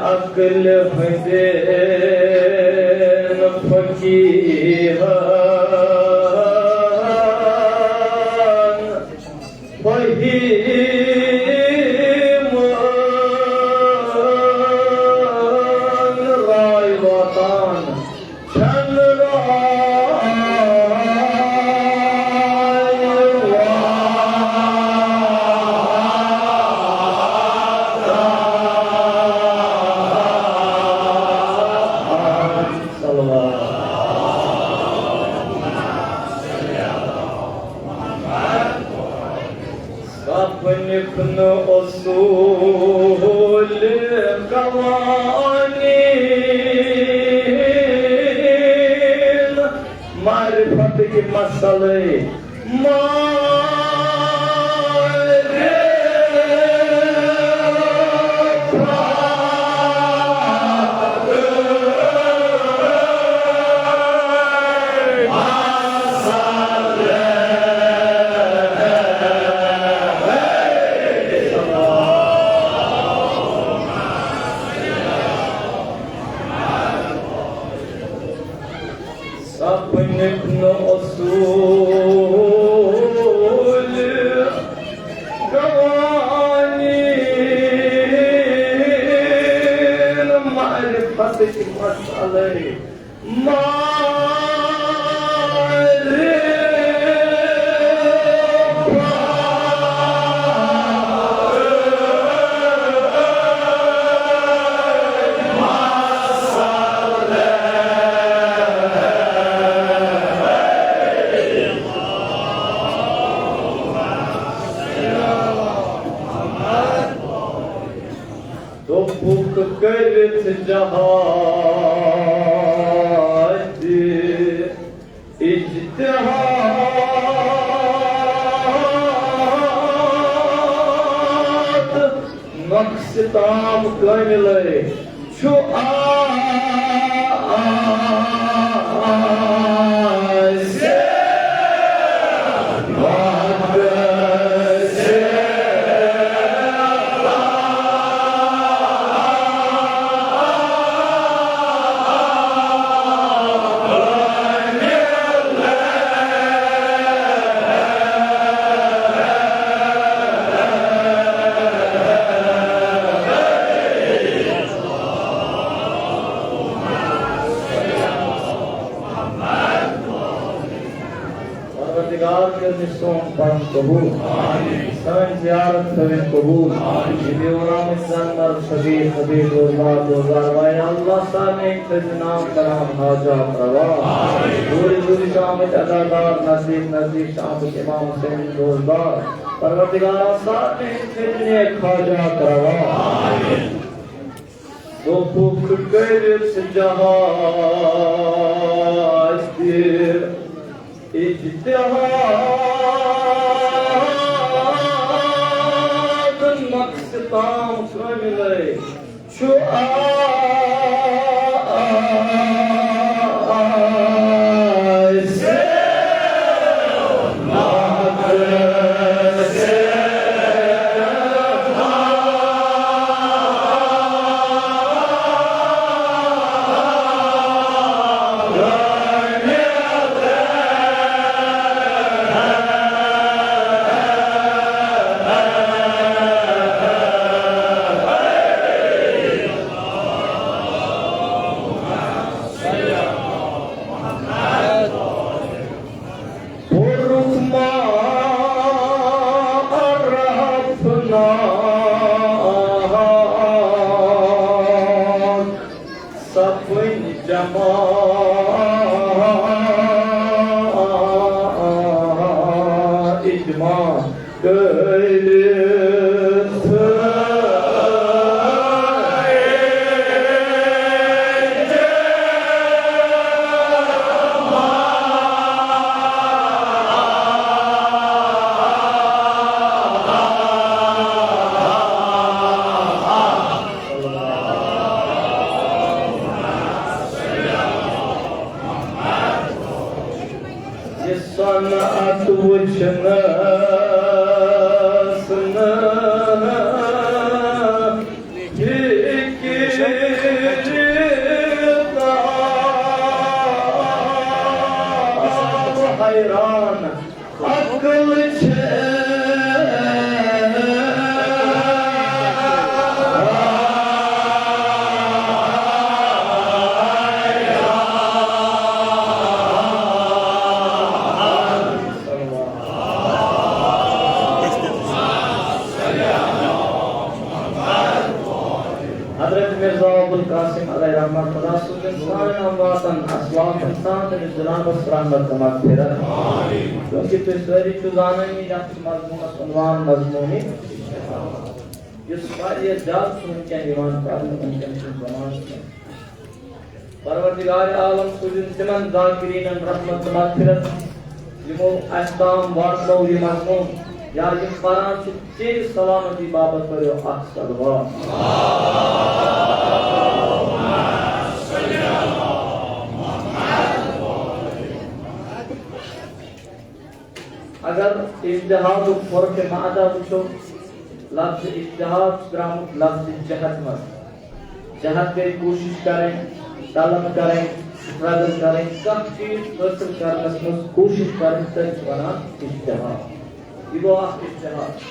अकल हुसैन फकीहान फहीम राय वतन छन अपने उसूल कवानीन मारिफत के मसले अपने उसूल कवानीन मारिफत के मसले करत जहाद इज्तिहाद नक्श ताम कमले छो कबूल सन ज़ियारत करें कबूल दीवाना संदर सभी सभी रोज़गार भाई अल्लाह साने नाम कराम हाजत रवा पूरी पूरी शामित अदाकार नज़ीर शामित इमाम हुसैन रोज़गार परवरदिगार साने इतने हाजत रवा तो भूख करत जहाज इज्तिहाद नक्श ताम कमले छो jama icma sanat uçmasına fikirda hayran akıl Hazreti Mirza Abul Qasim alayhi rahmat Khuda इंसान अमवातन असलाम इंसान तेरे जनाब रहमत मगफिरत क्योंकि तो सारी चुजाने में जब मजमून उन्वान मजमूनी इस बार ये जात सुन के ईमान कर उनके जमान परवरदिगार आलम सुजन तिमन जाकिरीन रहमत मगफिरत यमो अस्ताम वार्तो ये मजमून या ये परान तेज सलामती बाबत करो अक्सलवा अगर इज्तिहाद और के मादा वुचो लफ्ज इज्तिहाद ग्राम लफ्ज जहद मत जहद की कोशिश करें तलब करें स्ट्रगल करें सब चीज हासिल करने की कोशिश करें तो बना इज्तिहाद ये वो इज्तिहाद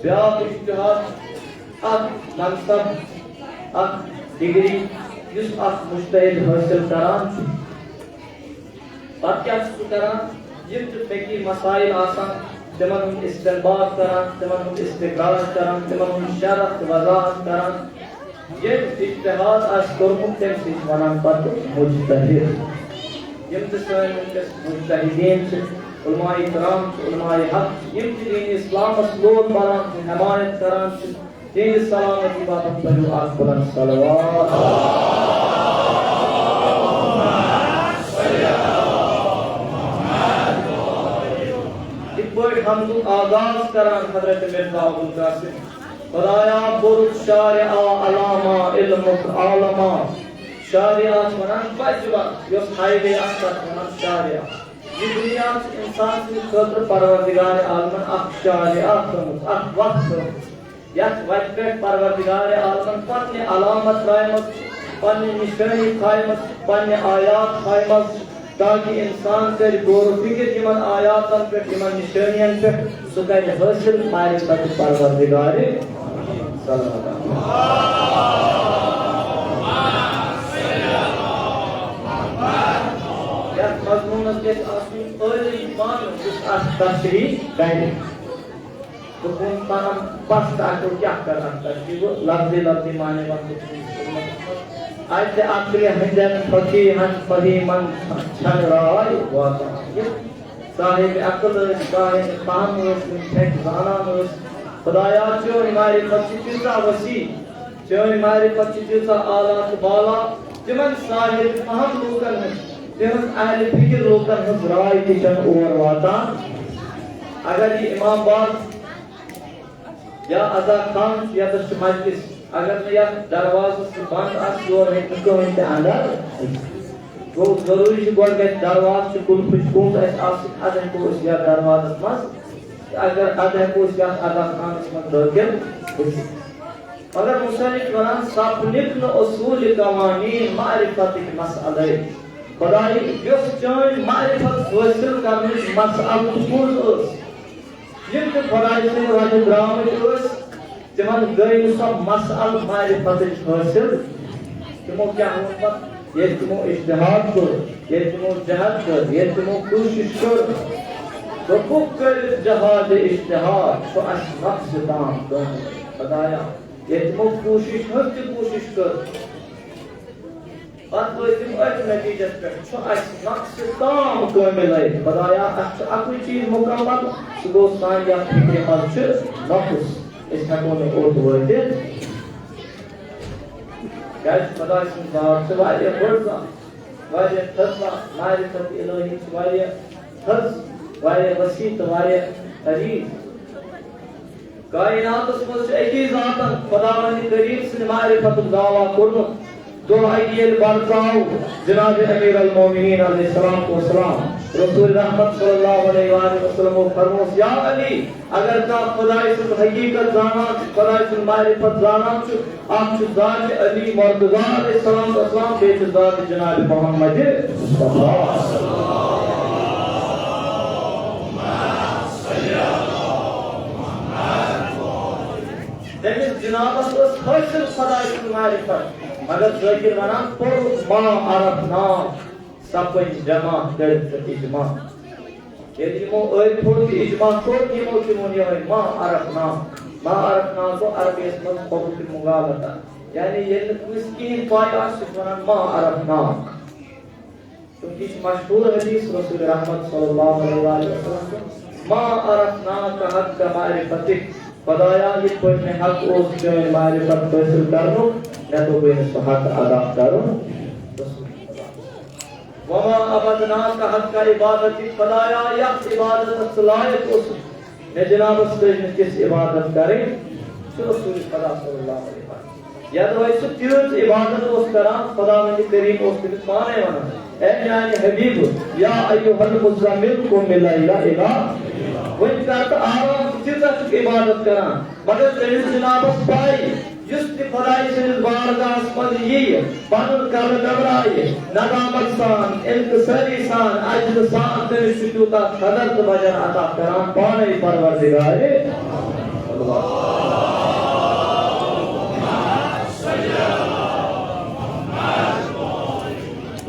ब्याह इज्तिहाद अब मनसब अब डिग्री जिस अब मुस्तहिद हासिल करान और क्या करान जिन बेकी मसाइल आसान तमन इस्तेमाल करान तमन इस्तिक़रार करान तमन शरत वज़ाहत करान ये इज्तिहाद आज कोरमुख तेम सिज वनान पत मुज्तहिद यम तसाइन मुज्तहिदीन से उलमाए इकराम उलमाए हक यम दीन इस्लाम असलोल बरान हिमायत करान दीन सलामती बाबत पर आग बुलंद सलवात हम तो आगाज करान हजरत मिर्जा अबुल कासिम खुदाया बुरुद शारिआ अलामा इल्मुक आलमा शारिआ वनान बजवा यो हाईवे असर वनान शारिआ ये दुनिया इंसान की खतर परवरदिगार आलमन अख शारिआ खमुत अख वक्त यत वक्त पे परवरदिगार आलमन पन्ने अलामत रायमत पन्ने निशानी खायमत पन्ने आयात खायमत ताकि इंसान कर गौर फिक्र इमन आयातन पे इमन निशानियन पे सुकर हासिल मारिफत परवरदिगार या मजमून के आसमी पहले ईमान उस तशरीह करे तो कौन पाना पास को क्या करना चाहिए वो लफ्ज़ माने वाले आज से आखिरी हंजन फकीहन फहीमन छन राय वाता साहिब अक्ल साहिब कामोस फेक जानामोस खुदाया जो हमारे पचिता वसी जो हमारे पचिता आला बाला जिमन साहिब अहम लोकन जिमन अहले फिक्र लोकन राय किचन और वाता अगर ये इमाम बात या अदा खान या तो मजलिस अगर मैं यार दरवाज़े से बंद आस्योर है तो इनके अंदर वो जरूरी है गोल के दरवाज़े से कुल कुछ कौन सा आसिक आदम को उस यार दरवाज़े मस अगर आदम को उस यार आदम खान इसमें दरकर अगर मुसलिक वरान सापनिक न उसूल कवानीन मारिफत के मसले खुदाई जो चोन मारिफत हासिल करने मसले कौन जिन के खुदाई से वाले ग्राम में जमान गई सब मसल मारिफत हासिल तुमो क्या हुआ ये तुमो इज्तिहाद को ये तुमो जहद कर ये तुमो कोशिश कर तो कुल जहाद इज्तिहाद तो असमक्स दाम तो बताया ये तुमो कोशिश कर But with the natiijas pech naqs tam kamil Khudaya akli cheez mukammal su go san ya fikri maz ch naqs is heko ne urdu worded guys Khuda sin zat varya burza varya tasla ma'rifat ilahi varya tas varya wasit varya aziz kainatus maz eki zatan Khudavand kareem sin ma'rifat dawa kurmut दो ideal बरताओ जनाब अमीर अल मोमिनीन अलैहिस्सलाम को सलाम रसूल रहमत सल्लल्लाहु अलैहि वसल्लम फरमाया या अली अगर का खुदाई से हकीकत जाना खुदाई से मारिफत जाना आप जात अली मुर्तजा अलैहिस्सलाम का सलाम बेच जात जनाब Mohammad Mustafa That is Janaba's hasil खुदाई से मारिफत मगर ज़ाकिर वनान पर मा अरफना सबन जमा कर इजमा यदि मो ओय थोड़ी इजमा को निमो की मोनिया है मा अरफना को अरबी में बहुत मुगालता यानी ये मिस्कीन पाया वनान मा अरफना तो किस मशहूर हदीस रसूल रहमत सल्लल्लाहु अलैहि वसल्लम मा अरफना का हक का मारिफतिक खुदाया ये कोई ने हक उस जो मारिफत हासिल करनो न तो कोई हक अदा करो वमा अबदना का हक का इबादत खुदाया या इबादत सलायत उस ने जनाब से किस इबादत करें तो रसूल खुदा सल्लल्लाहु अलैहि वसल्लम या तो इस तीर्थ इबादत उस तरह खुदावंद करीम उस दिन माने वना ए यानी हबीब या अय्युहल मुज़म्मिल कुम बिलैला इला वन करत आराम चित्त इबादत करा मगर तेरे जनाब पाई जिस खुदाई से बारगाह मज ये पन कर घबराए नदामत सान इंकसारी सान अजद सान तेरे शुक्र कदर वजन अता करा पाने परवरदिगार अल्लाह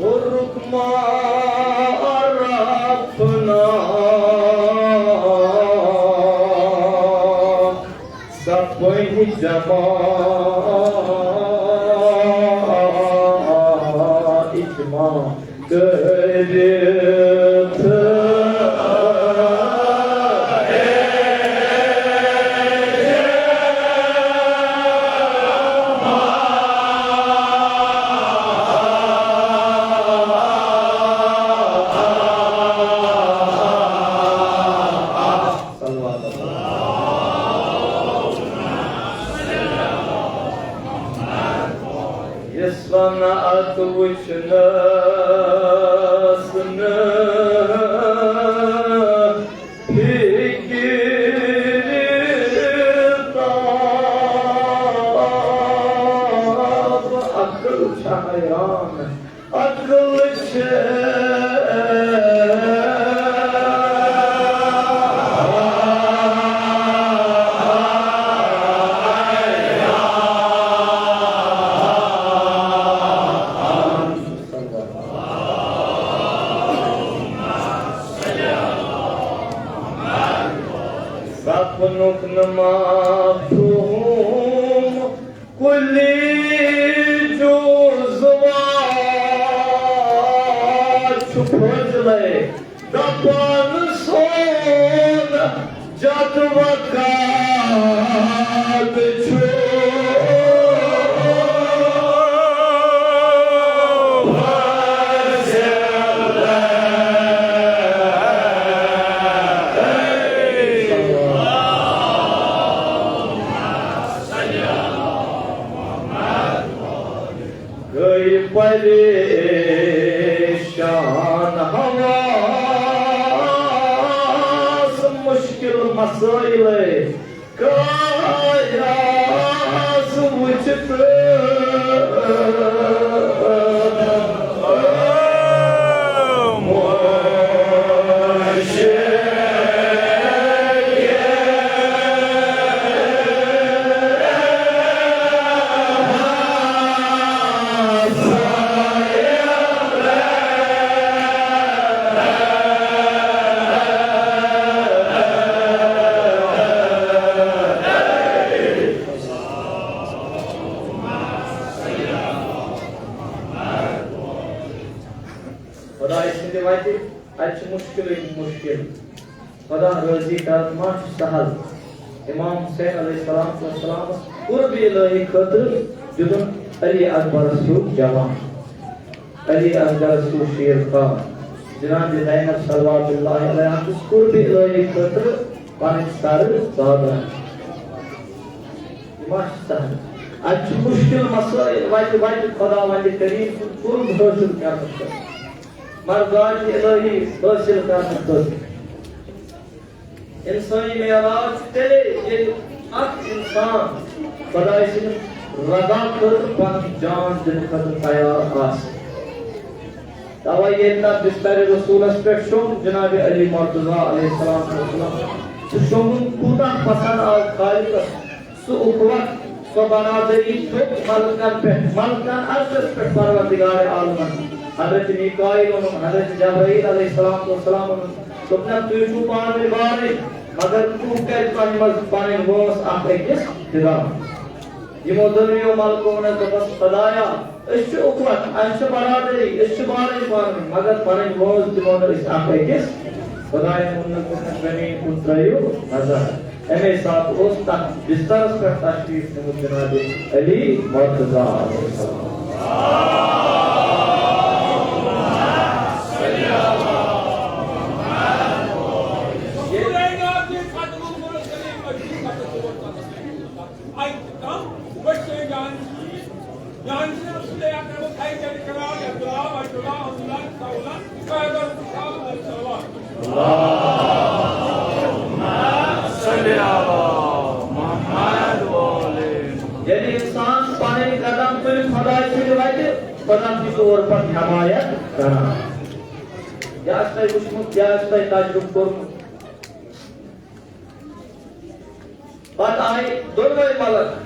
रुकमा अरफना सब कोई जमा इजमा से वाइते अच्छ मुश्किल खुदा राजी कर माश सहल इमाम हुसैन अलैहिस्सलाम कुर्ब इलाही खतर जुदन अली अकबर सु जवान अली अकबर सु शेर खान जनाब ज़ैनब सल्लल्लाहु अलैहि वसल्लम कुर्ब इलाही खतर पानी सर सादा माश सहल अच्छ मुश्किल मसला वाइते खुदा वाले करीम कुर्ब हासिल कर मर्दान इलाही हासिल कर इंसानी मेराज तेरे ये अक इंसान खुदा से रदा कर पन जान दिन कर तैयार आस तवा ये ना बिस्तर रसूल पे शोम जनाब अली मर्तजा अलैहिस्सलाम तो शोम कुदा पसंद आ खालिक सु उखवत सो बरादरी तो मलकन अर्श पे परवरदिगार आलम हजरत मिकाईल और हजरत जबरील अलैहिस्सलाम तुमने तुझको पाने बारे मगर तू कर पाने वोस आप किस दिला ये मोदनियो मालको ने तो बस खुदाया इस उखवत अंश बरादरी इस बारे पाने मगर पाने वोस दिमाग इस आप किस खुदाए मुन्ना को बनी पुत्रयो हजार एमे साथ उस तक बिस्तर पर तशरीफ ने जनाब अली मर्तजा यदि इंसान पाने कदम तो खुदा से दिवाते खुदा की तौर पर हिमायत करना यास्ता उस्मुत यास्ता ताजुब कर बात आई दोनों मलक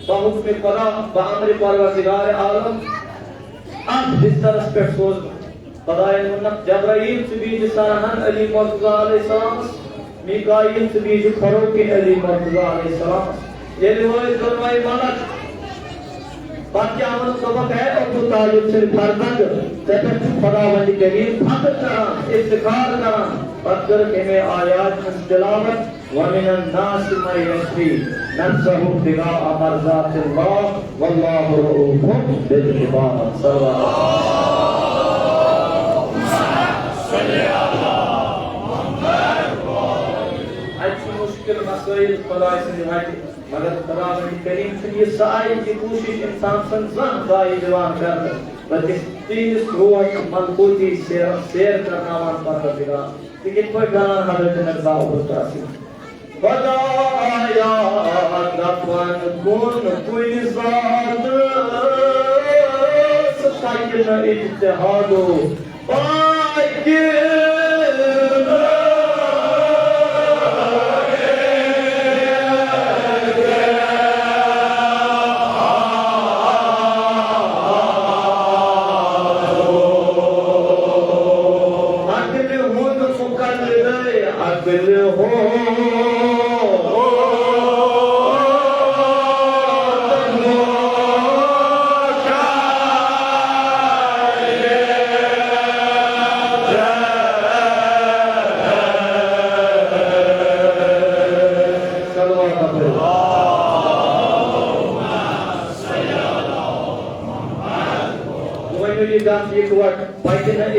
बहुक्म खुदा बामर परवरदिगार आलम अब बिस्तर पे सोच खुदाए मुन्नत जबराइल से भी जसानन अली मर्तजा अलैहिस्सलाम मिकाईल से भी जो फरूक अली मर्तजा अलैहिस्सलाम ये वो दोनों मलक बाकी अमल सबक है और तो ताजुब से फरजंद तब खुदा वली करीम फख्र करा इफ्तिखार करा पत्थर के में आयात में तिलावत व मिनन नास मै यस्री नफ्सहु बिगा मरज़ातिल्लाह वल्लाहु रऊफुन बिल इबाद सल्लल्लाहु मसइल खुदा से निभाते मगर खुदा वली करीम से ये सारी की कोशिश इंसान संसान दाई जवान कर बल्कि तीन रोज मलकूती शेर करना मान पर दिला लेकिन पर गाना हजरत नबी होता है खुदाया दफन कौन कोई ज़ात सताई न इज्तिहादो बाकी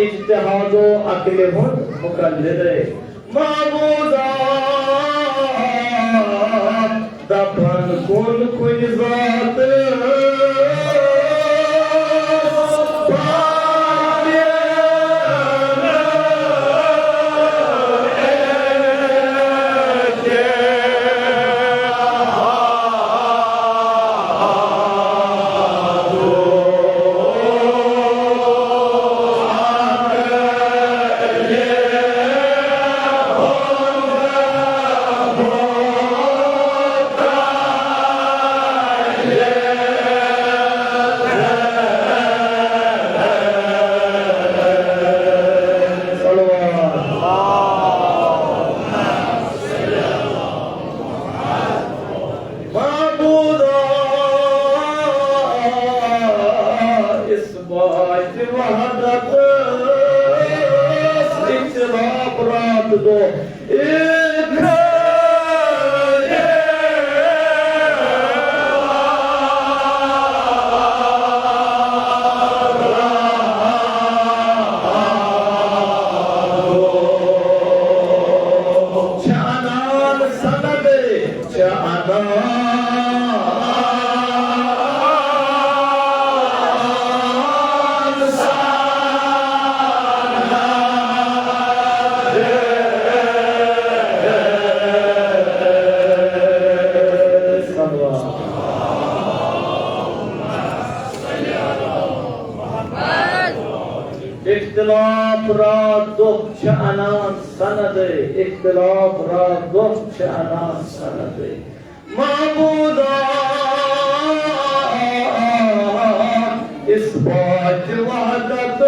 इज्तिहादो अकले हुन मुकल्लिद माबूदा दफन कुल कोई ज़ात रात दो इख्तिलाफ रात दुख अनान सनदे इख्तिलाफ रात दुख अनान सनदे महबूदा इस बात वहदत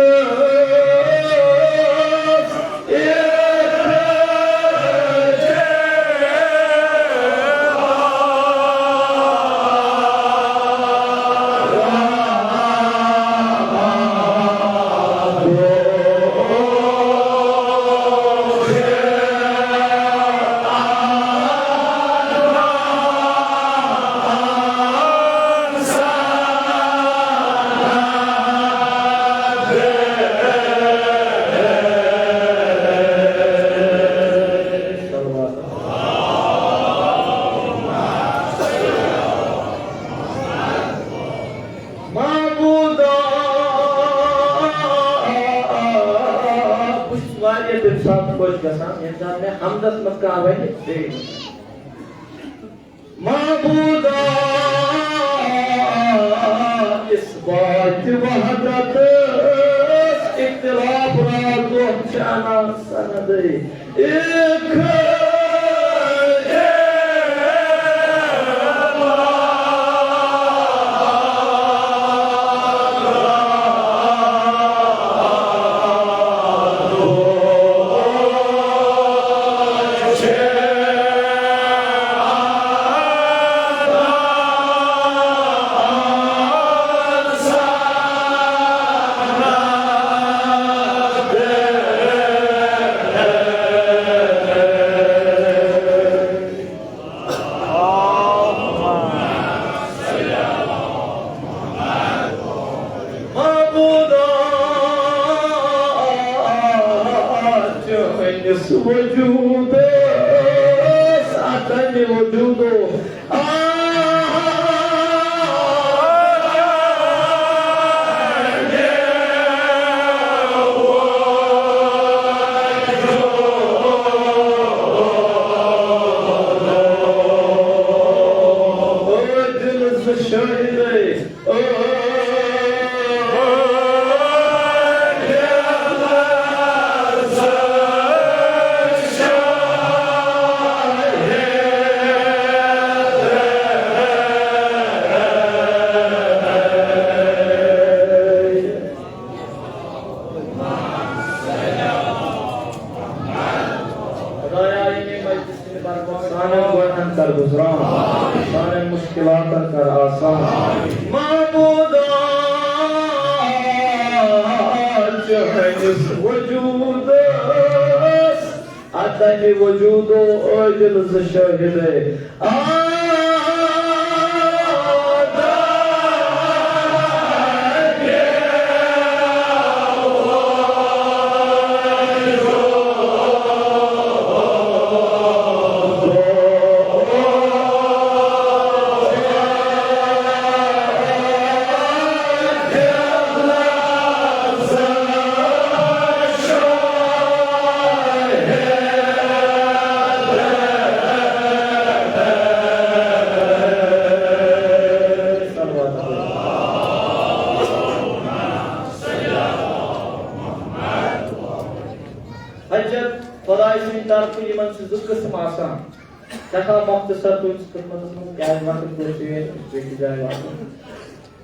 इंसान में हमदत मत का आवे महबूदा इस बात वहदत इख्तिलाफ रात दुख अनान सनदे एक वजूद सातन वजूदो कर आसान महबूदा वजूद अतन वजूदो ओजल शहिद किस्म आसान तथा मुख्तसर तो इस किस्मत क्या वक्त पहुंचे बेटी जाए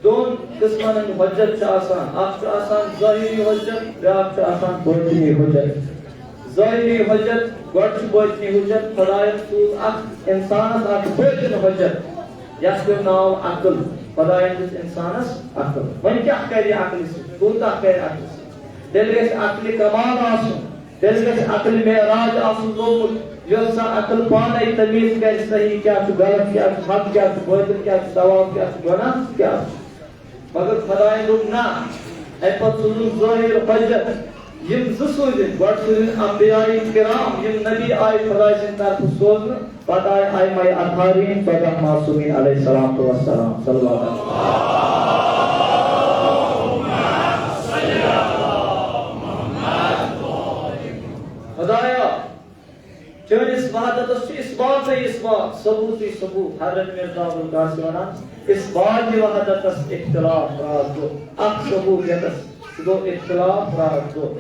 दोन किस्मन हजत आसान आप आसान ज़ाहिरी हजत ब्याक आसान बातिनी हजत ज़ाहिरी हजत गॉड बातिनी हजत खुदायत सूद अख इंसानस अख बातिन हजत यस्के नाम अकल खुदायत इंसानस अकल वन क्या करे अकल से कोता करे अकल से दिल के अकल कमाल आसो तेल गस अकल मेराज आसुन लोगुत योसा अकल पाने तमीज कर सही क्या गलत क्या हक क्या बातिल क्या सवाब क्या गुनाह क्या मगर खुदाए दोप ना पत सुजुन ज़ाहिर हजत यम ज़सूदिन गड सुजुन अंबियाए किराम यम नबी आए खुदा सिन तरफ सोजन पत आए माय अथारीन पत मासूमीन अलैहिस्सलाम व सलाम सल्लल्लाहु खुदाया चनिस वहदत इस बात सबूत हजरत मिर्जा अब्दुल कासिम वनान इस बात वहदत इख्तिलाफ राज दो अख सबूत दो इख्तिलाफ राज दो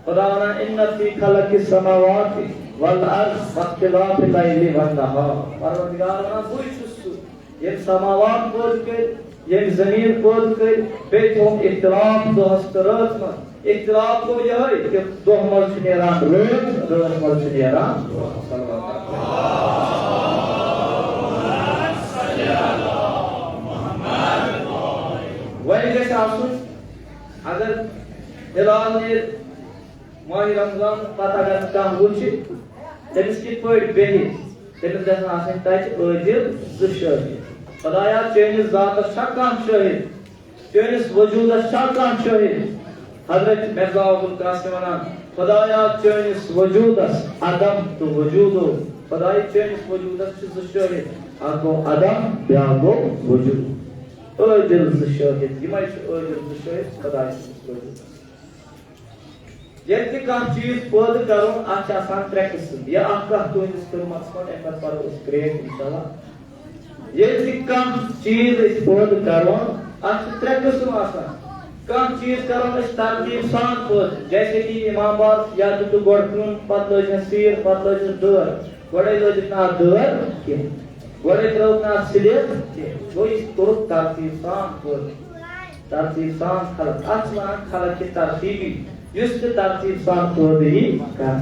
खुदा वनान इन्न फी खलक़िस समावाति वल अर्ज़ वख्तिलाफिल लैलि वन नहार परवरदिगार वनान बुय छुसु ये समावात बोल के ये जमीन बोल के बेथोम इख्तिलाफ दो हस्तरत में इख्तिलाफ को यह है कि दो मर्ज नेरान रोज मर्ज नेरान वही के आसुन अगर हिलाल ने माह रमजान पता अगर कम वुच तमिस कित पट बेहि तमिस गसन आसन तच आदिल ज शाहिद खुदाया चनिस जातस छा कह शाहिद चनिस वजूदस छा कह शाहिद हजरत मिर्जा अब्दुल कासिम वनान खुदाया चनिस वजूदस अदम तो वजूदो खुदाया चनिस वजूदस ज शाहिद आगो अदम ब्यागो वजूद आदिल ज शाहिद यमय आदिल ज शाहिद खुदाया वजूद यदि कह चीज पैदा करुन अत त्रे किस्म या तुंदिस कलमस पे अम पो ग्रेट इंशाल्लाह यदि कह चीज पैदा करुन अत त्रे किस्म कह चीज करुन तरतीब सान पैदा जैसे कि इमाम बार या तो गोड़ खून पत लज सीर पत लज दर गोड़े लज ना दर कह गोड़े त्रो ना सिलिप गो कोर तरतीब सान पैदा तरतीब सान खलक अत वन खलक की तरतीबी युस तरतीब सान पैदा कर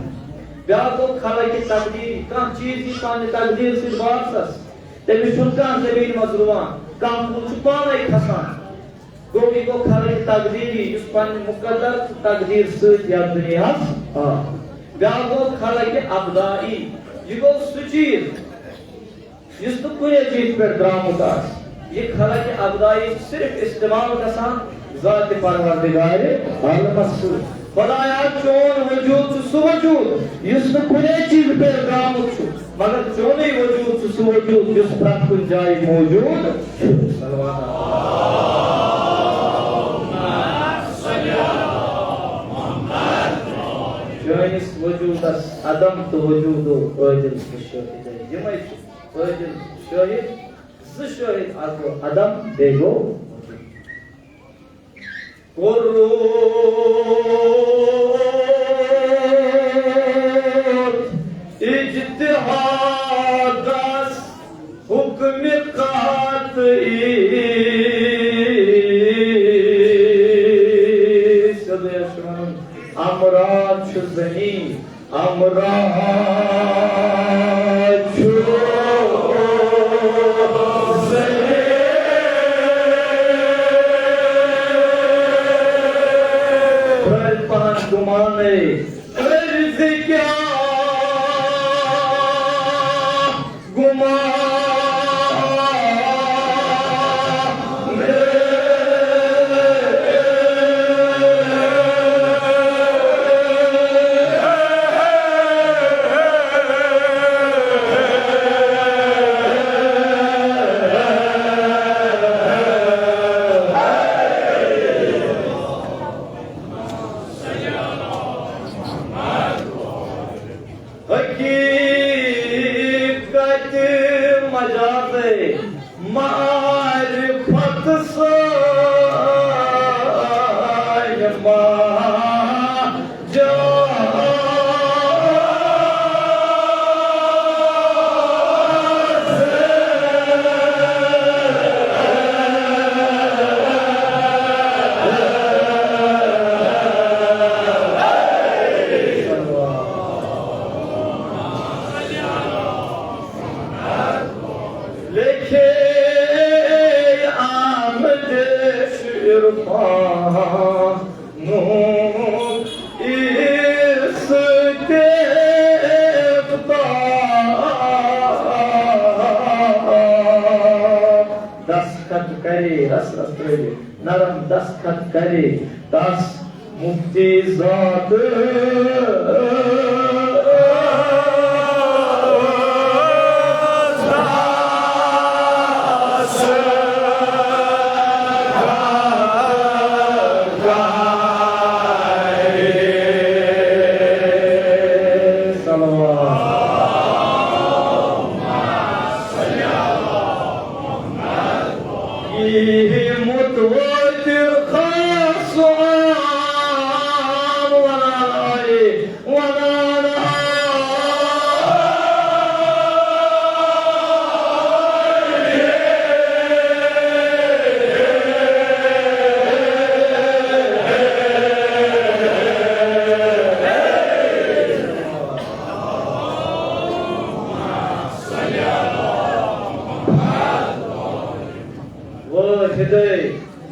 ब्या गो खलक की तकदीर कह चीज की पान तकदीर से वापस तमिस कह जमीन मज रुवान कह कुछ पाने खसान गोवी गो खलक तकदीरी युस पान मुकद्दर तकदीर सत या दुनिया ब्या गो खलक अबदाई यह गो सु चीज युस तो कुने चीज पे द्रामुत ये खलक अबदाई सिर्फ इस्तेमाल गसान जात परवरदिगार आलमस खुदाया चोन वजूद सु वजूद युस तो कुने चीज पे द्रामुत मगर चोने वजूद सु वजूद युस प्रत कुन जाय मौजूद सल्लल्लाहु चनिस वजूदस अदम तो वजूदो आदिल शाहिद यमय आदिल शाहिद ज शाहिद आगो अदम बेगो इज्तिहादस हुक्म कातई सदयशमन अमराज जनी अमराज गुमाने अर्ज क्या गुमा इस नरम दस्तखत करे तस मुफ्ती ज़ात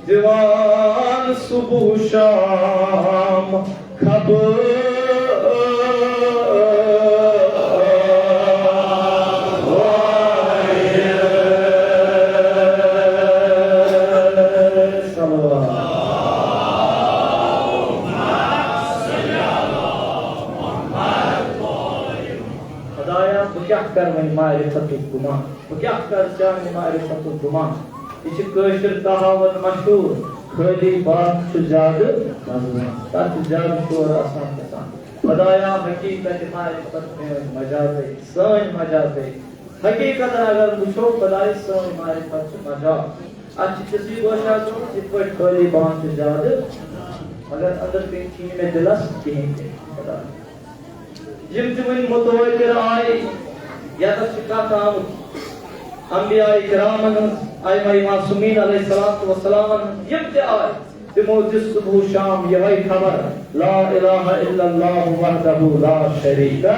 दीवान सुबह शाम खबर खुदाया तो क्या कर वही मारिफतुल गुमा तो क्या कर जाने मारिफतुल गुमा इस कशर कहावत मशहूर खाली बात ज्यादा तथ ज्यादा शोर आसान गसान खुदाया हकीकत मारिफत में मजा दे सन मजा दे हकीकत अगर वुचो खुदाई सन मारिफत मजा अच्छी तस्वीर गोशा तो इत पर खाली बात ज्यादा मगर अंदर पे चीन में दिलस कहीं खुदा जिम जिमन मुतवज्जिर आए या तो शिका काम अंबिया इकराम आए मासूमीन अलैहिस्सलातु वस्सलाम यब्ते आए तिमोजिस सुबह शाम यही खबर ला इलाहा इल्लल्लाह वहदहु ला शरीका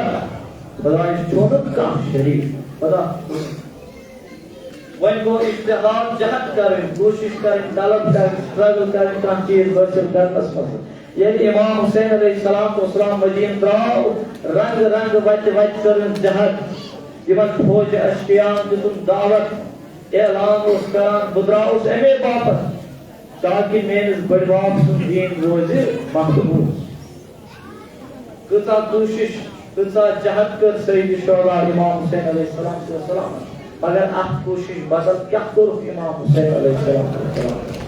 खुदा छोड़ का शरीक खुदा वन को इज्तिहाद जहद करें कोशिश करें तलब करें स्ट्रगल करें का चीज हासिल करने पसंद ये इमाम हुसैन अलैहिस्सलातु वस्सलाम मदीन त्राव रंग रंग वच वच करें जहद इवन फौज अशकियान दितुन दावत ऐलान उस करान बुद्राउस एमे बापत ताकि मेन बड़बाप सुन दीन रोजे महफूज कसा कोशिश कसा जहद कर सईद शोला इमाम हुसैन अलैहिस्सलाम मगर आप कोशिश बदल क्या करो इमाम हुसैन अलैहिस्सलाम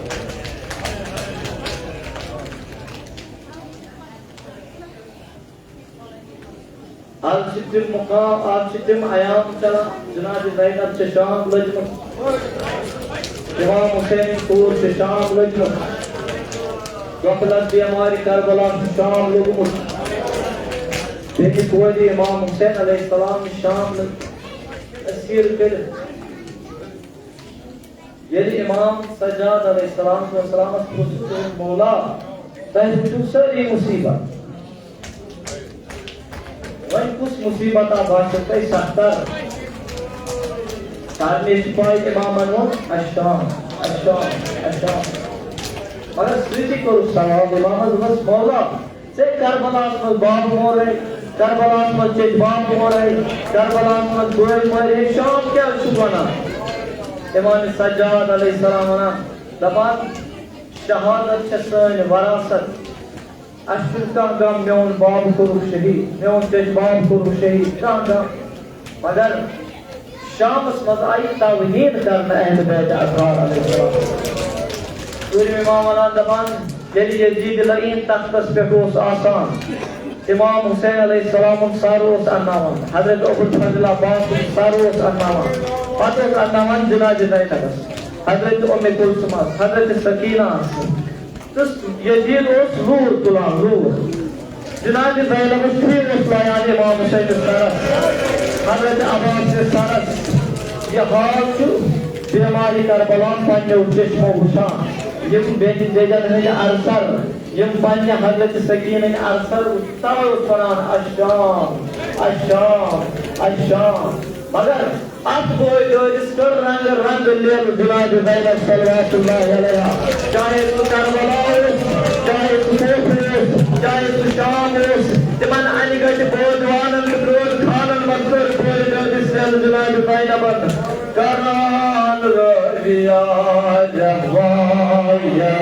आज सिद्धिम मुकाम आज सिद्धिम आयाम चला जनाब ज़ैनब से शाम लजमत इमाम हुसैन तूर से शाम लजमत गफलत बीमारी करबला से शाम लजमत देखिए कोई इमाम हुसैन अलैहिस्सलाम शाम असीर कर यदि इमाम सज्जाद अलैहिस्सलाम को सलामत खुद मौला तहु सारी मुसीबत वही कुछ मुसीबत बाशते सत्तर सामने सिपाही इमाम अनवर अशाम अशाम अशाम मगर स्मृति को सवाल इमाम बस मौला से करबला में बाप मोरे करबला में चेज बाप मोरे करबला में गोल मोरे शाम क्या सुबना इमाम सज्जाद अलैहिस्सलाम ना दबात शहादत छसन वरासत अशुका गम मेन बाप को शहीद मेन चेज बाप को शहीद गम मगर शामस मज आई तवहीन करना अहल बैत अतहार अलैहिस्सलाम पूरी इमाम वनान दबान यदि यजीद लईन तख्तस पे आसान इमाम हुसैन अलैहिस्सलाम सारोस अन्नावन हजरत अबुल फजल अब्बास सारोस अन्नावन पातोस अन्नावन जनाजे ज़ैनब हजरत उम्मे कुलसुम हजरत सकीना तो यजीद उस रूर तुलान रूर जनाजे ज़ैनब फिर उसलायान इमाम हुसैन सरस हजरत अब्बास सरस ये हाल छु बीमारी करबलान पांचो चश्मो हुशान यम बेटी जजन है अरसर यम पांच हजरत सकीन है अरसर तव फरान अशाम अशाम अशाम मगर अब कोई जो इसकर रंग रंग लेल जुनाद ज़ैनब सल्लल्लाहु अलैहि चाहे तो करबला चाहे तो कोफर चाहे तो शाम तिमन अनिगट बोदवानन क्रोध खानन मकबर कोई जो इसकर जुनाद ज़ैनब करान रिया जवाया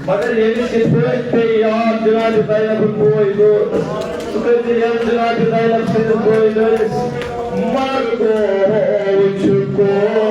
मगर ये पे याद जना दिखाया कोई दो सुकते याद जना दिखाया से कोई दो मर को चुको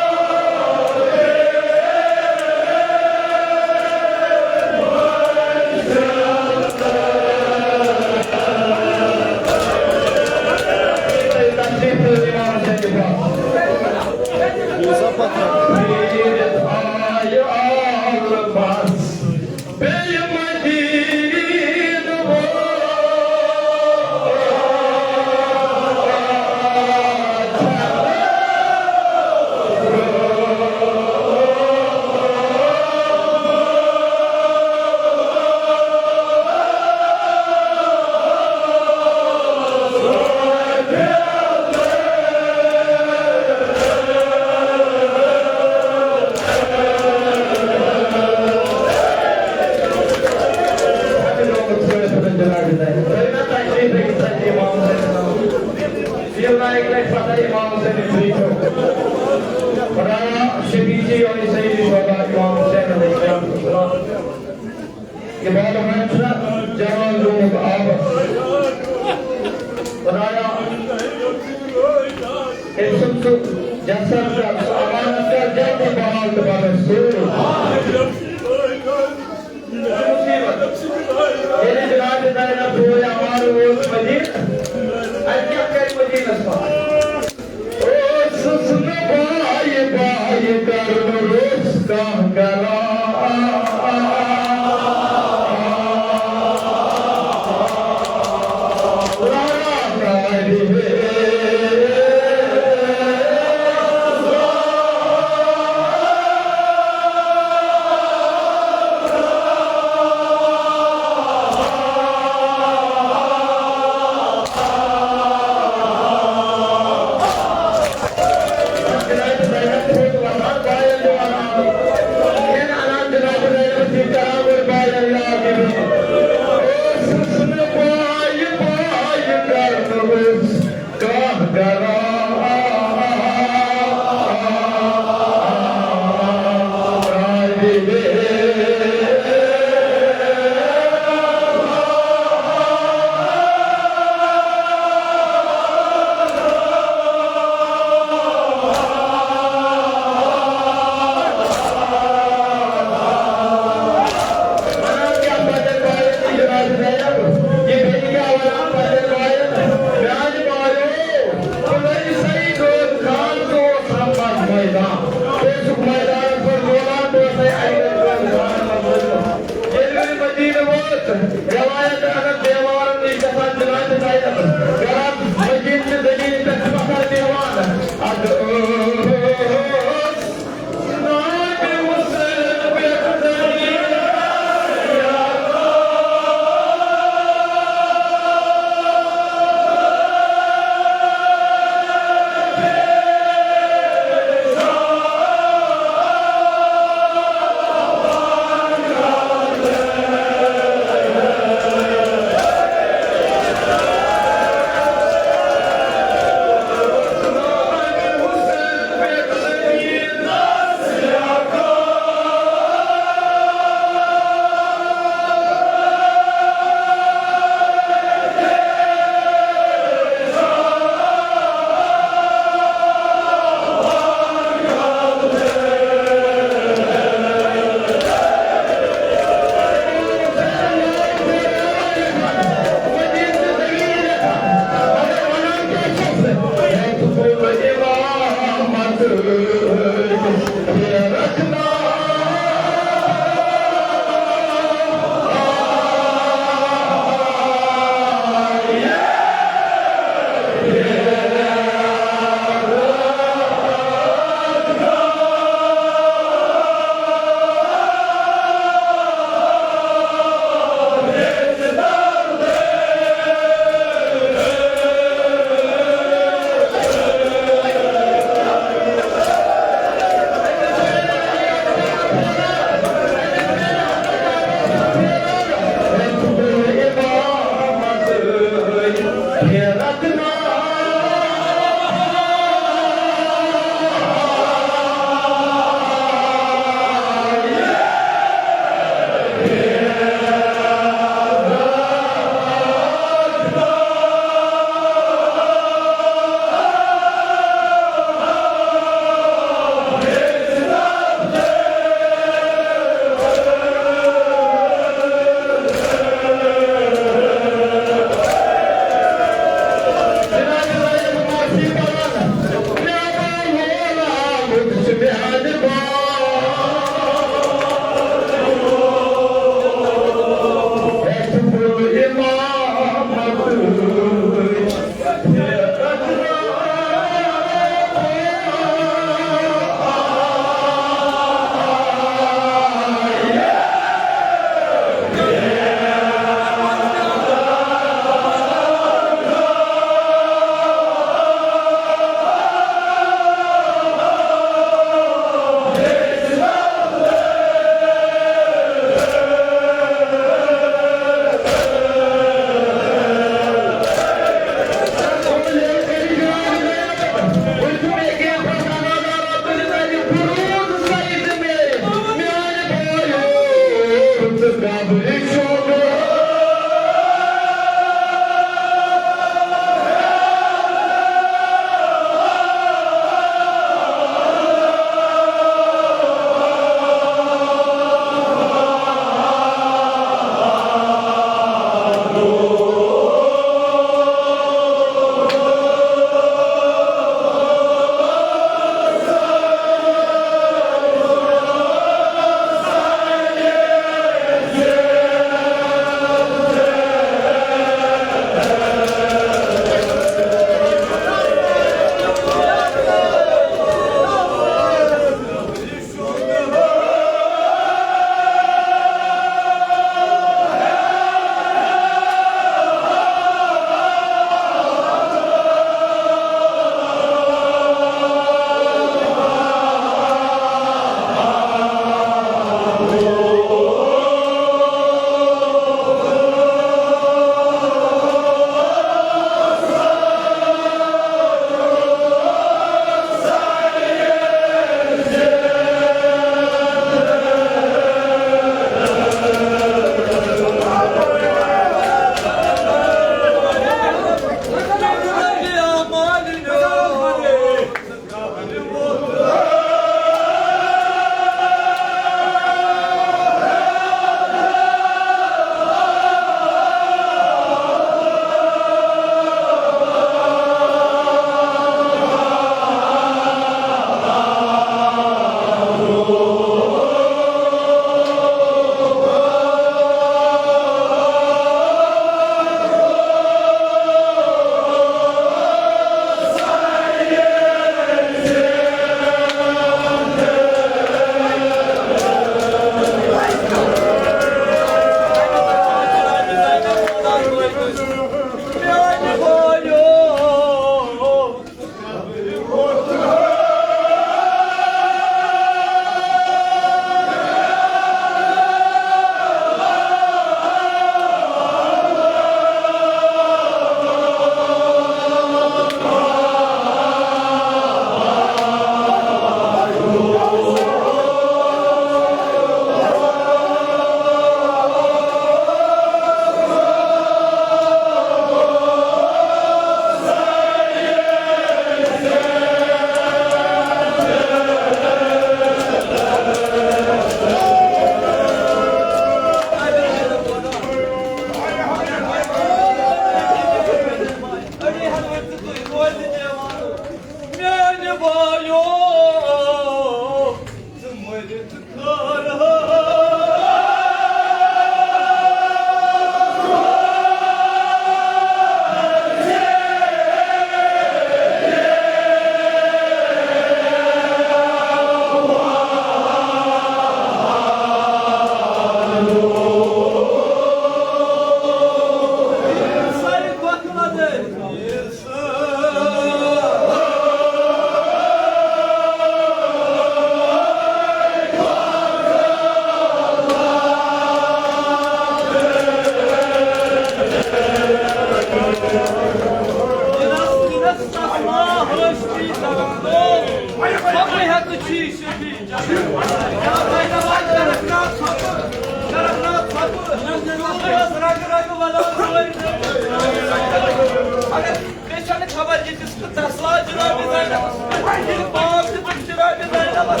Tesla Cürabi Zeynep. Pakistan'ın Cürabi Zeynep.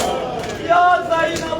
Ya Zeynep